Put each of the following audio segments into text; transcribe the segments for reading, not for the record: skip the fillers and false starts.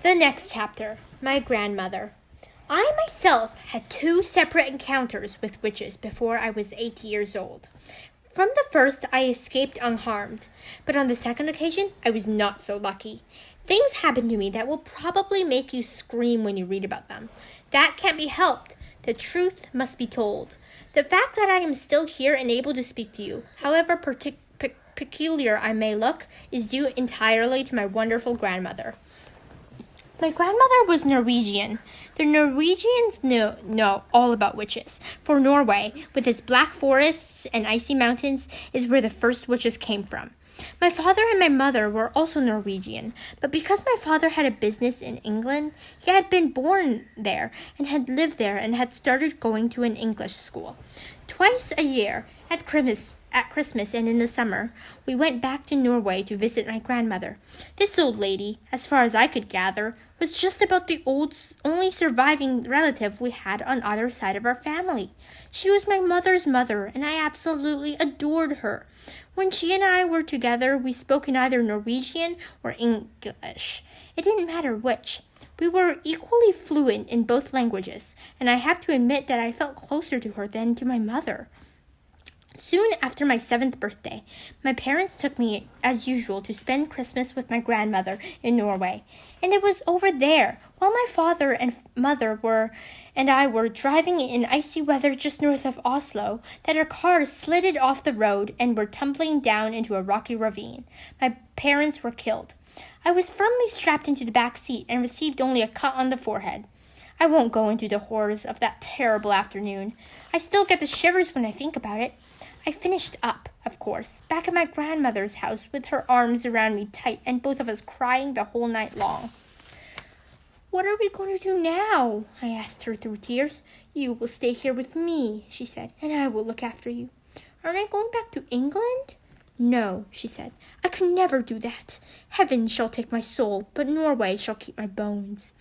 The next chapter, my grandmother. I myself had 2 separate encounters with witches before I was 8 years old. From the first, I escaped unharmed, but on the second occasion, I was not so lucky. Things happened to me that will probably make you scream when you read about them. That can't be helped. The truth must be told. The fact that I am still here and able to speak to you, however peculiar I may look, is due entirely to my wonderful grandmother. My grandmother was Norwegian. The Norwegians know all about witches, for Norway, with its black forests and icy mountains, is where the first witches came from. My father and my mother were also Norwegian, but because my father had a business in England, he had been born there and had lived there and had started going to an English school. Twice a year, at Christmas and in the summer, we went back to Norway to visit my grandmother. This old lady, as far as I could gather, was just about the only surviving relative we had on either side of our family. She was my mother's mother, and I absolutely adored her. When she and I were together, we spoke in either Norwegian or English. It didn't matter which. We were equally fluent in both languages, and I have to admit that I felt closer to her than to my mother. Soon after my 7th birthday, my parents took me, as usual, to spend Christmas with my grandmother in Norway. And it was over there, while my father and mother and I were driving in icy weather just north of Oslo, that our cars slid off the road and were tumbling down into a rocky ravine. My parents were killed. I was firmly strapped into the back seat and received only a cut on the forehead. I won't go into the horrors of that terrible afternoon. I still get the shivers when I think about it. I finished up, of course, back at my grandmother's house with her arms around me tight and both of us crying the whole night long. "What are we going to do now?" I asked her through tears. "You will stay here with me," she said, "and I will look after you." "Aren't I going back to England?" "No," she said, "I could never do that. Heaven shall take my soul, but Norway shall keep my bones."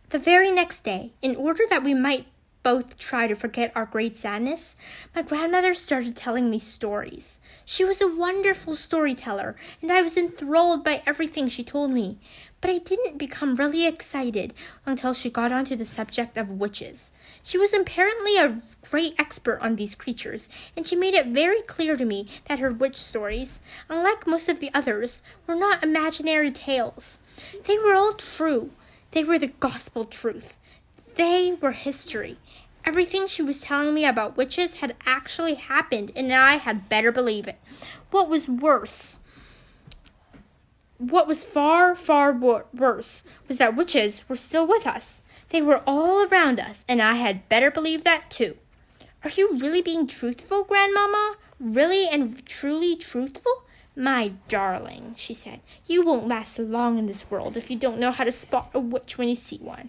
The very next day, in order that we might both try to forget our great sadness, my grandmother started telling me stories. She was a wonderful storyteller, and I was enthralled by everything she told me. But I didn't become really excited until she got onto the subject of witches. She was apparently a great expert on these creatures, and she made it very clear to me that her witch stories, unlike most of the others, were not imaginary tales. They were all true. They were the gospel truth. They were history. Everything she was telling me about witches had actually happened, and I had better believe it. What was far, far worse was that witches were still with us. They were all around us, and I had better believe that too. "Are you really being truthful, Grandmama? Really and truly truthful?" "My darling," she said, "you won't last long in this world if you don't know how to spot a witch when you see one."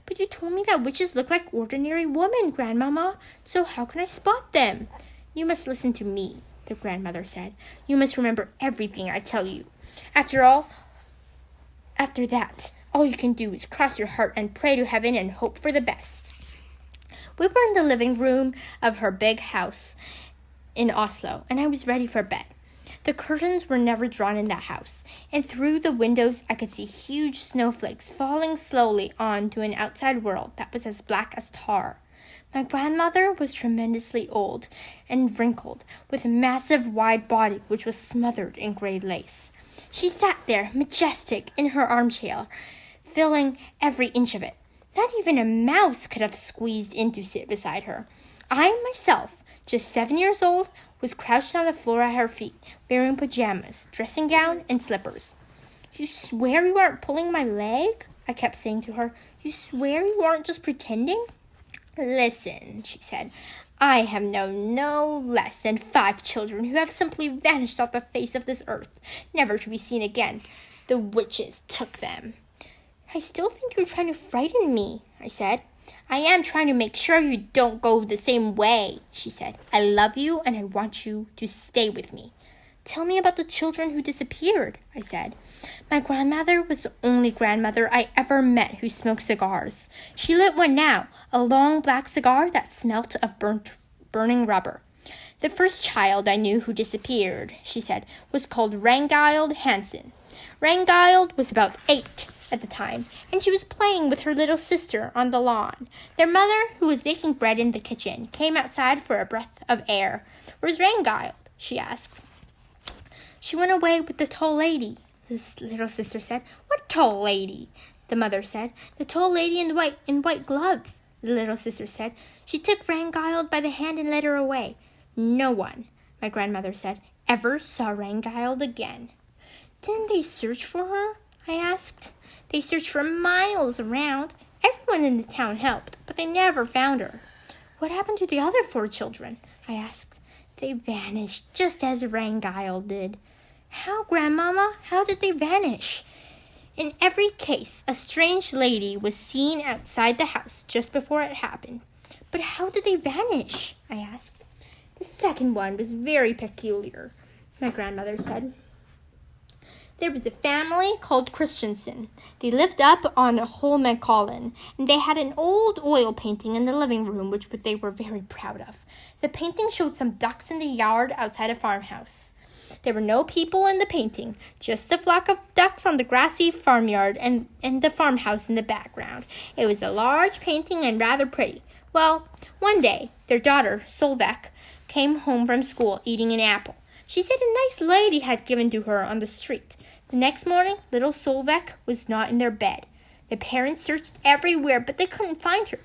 "But you told me that witches look like ordinary women, Grandmama, so how can I spot them?" "You must listen to me," the grandmother said. "You must remember everything I tell you. After that, all you can do is cross your heart and pray to heaven and hope for the best." We were in the living room of her big house in Oslo, and I was ready for bed. The curtains were never drawn in that house, and through the windows I could see huge snowflakes falling slowly on to an outside world that was as black as tar. My grandmother was tremendously old and wrinkled, with a massive wide body which was smothered in gray lace. She sat there, majestic, in her armchair, filling every inch of it. Not even a mouse could have squeezed in to sit beside her. I myself, just 7 years old, was crouched on the floor at her feet, wearing pajamas, dressing gown, and slippers. "You swear you aren't pulling my leg?" I kept saying to her. "You swear you aren't just pretending?" "Listen," she said, "I have known no less than 5 children who have simply vanished off the face of this earth, never to be seen again. The witches took them." "I still think you're trying to frighten me," I said. "I am trying to make sure you don't go the same way," she said. "I love you and I want you to stay with me." "Tell me about the children who disappeared," I said. My grandmother was the only grandmother I ever met who smoked cigars. She lit one now, a long black cigar that smelt of burning rubber. "The first child I knew who disappeared," she said, "was called Rangild Hansen. Rangild was about 8. at the time, and she was playing with her little sister on the lawn. Their mother, who was baking bread in the kitchen, came outside for a breath of air. "Where's Rangild?" she asked. "She went away with the tall lady," his little sister said. "What tall lady?" the mother said. "The tall lady in white gloves," the little sister said. "She took Rangild by the hand and led her away. No one," my grandmother said, "ever saw Rangild again." "Didn't they search for her?" I asked. "They searched for miles around. Everyone in the town helped, but they never found her." "What happened to the other 4 children?" I asked. "They vanished, just as Rangild did." "How, Grandmama? How did they vanish?" "In every case, a strange lady was seen outside the house just before it happened." "But how did they vanish?" I asked. "The second one was very peculiar," my grandmother said. "There was a family called Christensen. They lived up on Holmenkollen, and they had an old oil painting in the living room which they were very proud of. The painting showed some ducks in the yard outside a farmhouse. There were no people in the painting, just a flock of ducks on the grassy farmyard and the farmhouse in the background. It was a large painting and rather pretty. Well, one day, their daughter, Solveig, came home from school eating an apple. She said a nice lady had given to her on the street. The next morning, little Solveig was not in their bed. The parents searched everywhere, but they couldn't find her.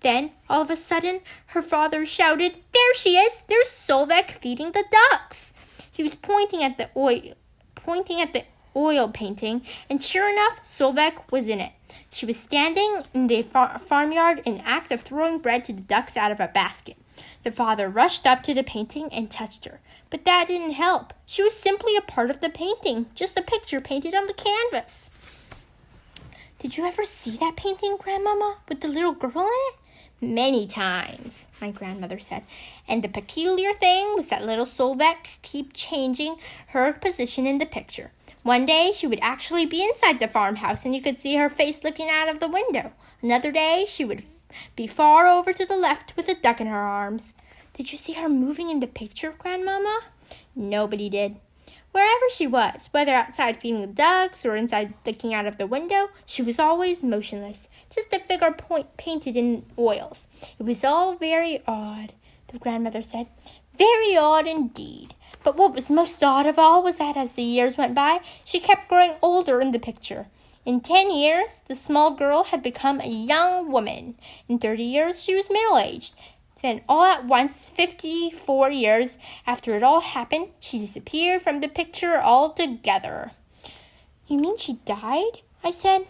Then, all of a sudden, her father shouted, "There she is! There's Solveig feeding the ducks!" He was pointing at the oil painting, and sure enough, Solveig was in it. She was standing in the farmyard in the act of throwing bread to the ducks out of a basket. The father rushed up to the painting and touched her. But that didn't help. She was simply a part of the painting, just a picture painted on the canvas. "Did you ever see that painting, Grandmama, with the little girl in it?" "Many times," my grandmother said. "And the peculiar thing was that little Solveig kept changing her position in the picture. One day she would actually be inside the farmhouse and you could see her face looking out of the window. Another day she would be far over to the left with a duck in her arms." "Did you see her moving in the picture, Grandmama?" "Nobody did. Wherever she was, whether outside feeding the ducks or inside looking out of the window, she was always motionless, just a figure painted in oils. It was all very odd," the grandmother said. "Very odd indeed. But what was most odd of all was that as the years went by, she kept growing older in the picture. In 10 years, the small girl had become a young woman. In 30 years, she was middle-aged. Then all at once, 54 years after it all happened, she disappeared from the picture altogether." "You mean she died?" I said.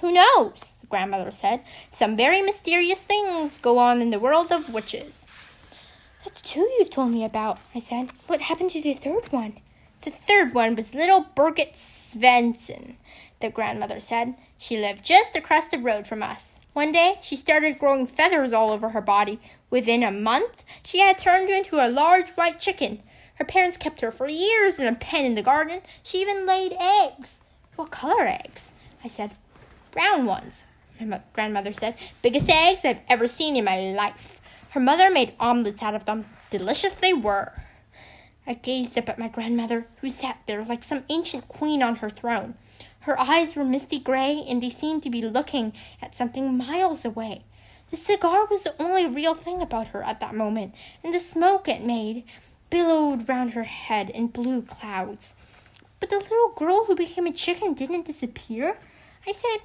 "Who knows?" the grandmother said. "Some very mysterious things go on in the world of witches." "That's 2 you've told me about," I said. "What happened to the third one?" "The third one was little Birgit Svensson," the grandmother said. "She lived just across the road from us. One day, she started growing feathers all over her body. Within a month, she had turned into a large white chicken. Her parents kept her for years in a pen in the garden. She even laid eggs." "What color eggs?" I said. "Brown ones," my grandmother said. "Biggest eggs I've ever seen in my life. Her mother made omelets out of them. Delicious they were." I gazed up at my grandmother, who sat there like some ancient queen on her throne. Her eyes were misty gray, and they seemed to be looking at something miles away. The cigar was the only real thing about her at that moment, and the smoke it made billowed round her head in blue clouds. "But the little girl who became a chicken didn't disappear?" I said.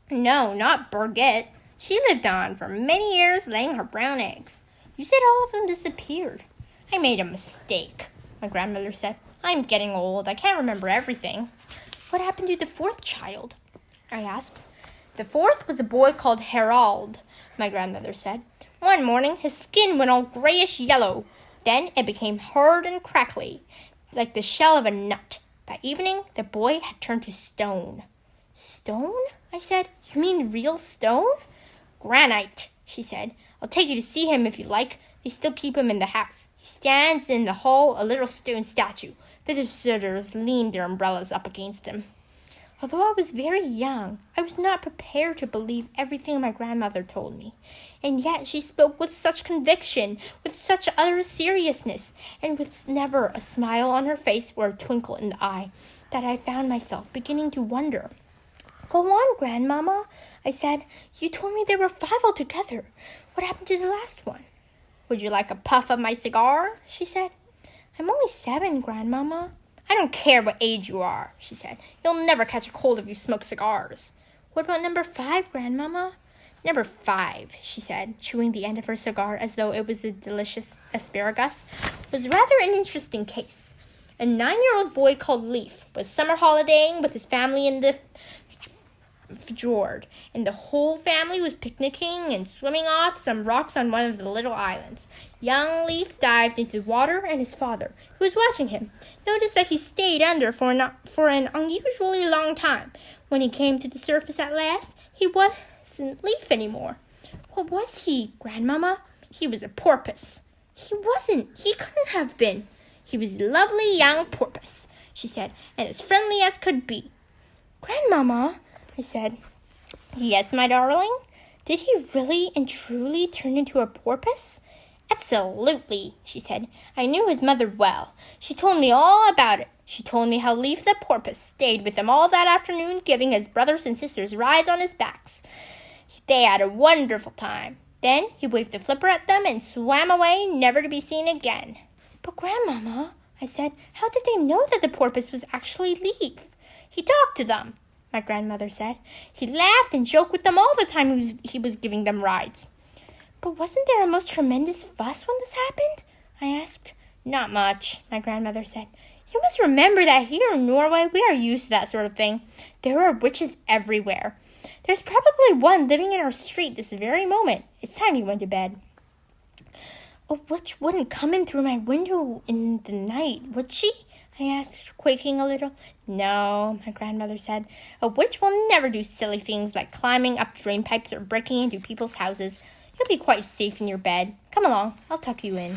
"No, not Birgit. She lived on for many years, laying her brown eggs." "You said all of them disappeared." "I made a mistake," my grandmother said. "I'm getting old. I can't remember everything." "What happened to the 4th child?" I asked. "The 4th was a boy called Harald," my grandmother said. "One morning his skin went all grayish-yellow. Then it became hard and crackly, like the shell of a nut. By evening, the boy had turned to stone." "Stone?" I said. "You mean real stone?" "Granite," she said. "I'll take you to see him if you like. They still keep him in the house. He stands in the hall, a little stone statue. Visitors leaned their umbrellas up against him." Although I was very young, I was not prepared to believe everything my grandmother told me. And yet she spoke with such conviction, with such utter seriousness, and with never a smile on her face or a twinkle in the eye, that I found myself beginning to wonder Go on, Grandmama, I said. You told me there were 5 altogether. What happened to the last one? Would you like a puff of my cigar? She said. I'm only 7, Grandmama. I don't care what age you are, she said. You'll never catch a cold if you smoke cigars. What about number 5, Grandmama? Number 5, she said, chewing the end of her cigar as though it was a delicious asparagus, was rather an interesting case. A 9-year-old boy called Leaf was summer holidaying with his family in the fjord, and the whole family was picnicking and swimming off some rocks on one of the little islands. Young Leaf dived into the water, and his father, who was watching him, noticed that he stayed under for an unusually long time. When he came to the surface at last, he wasn't Leaf anymore. What was he, Grandmama? He was a porpoise. He wasn't. He couldn't have been. He was a lovely young porpoise, she said, and as friendly as could be. Grandmama, I said. Yes, my darling? Did he really and truly turn into a porpoise? Absolutely, she said. I knew his mother well. She told me all about it. She told me how Leaf the porpoise stayed with them all that afternoon, giving his brothers and sisters rides on his backs. They had a wonderful time. Then he waved the flipper at them and swam away, never to be seen again. But Grandmama, I said, how did they know that the porpoise was actually Leaf? He talked to them, my grandmother said. He laughed and joked with them all the time he was giving them rides. But wasn't there a most tremendous fuss when this happened? I asked. Not much, my grandmother said. You must remember that here in Norway we are used to that sort of thing. There are witches everywhere. There's probably one living in our street this very moment. It's time you went to bed. A witch wouldn't come in through my window in the night, would she? I asked, quaking a little. No, my grandmother said. A witch will never do silly things like climbing up drain pipes or breaking into people's houses. You'll be quite safe in your bed. Come along, I'll tuck you in.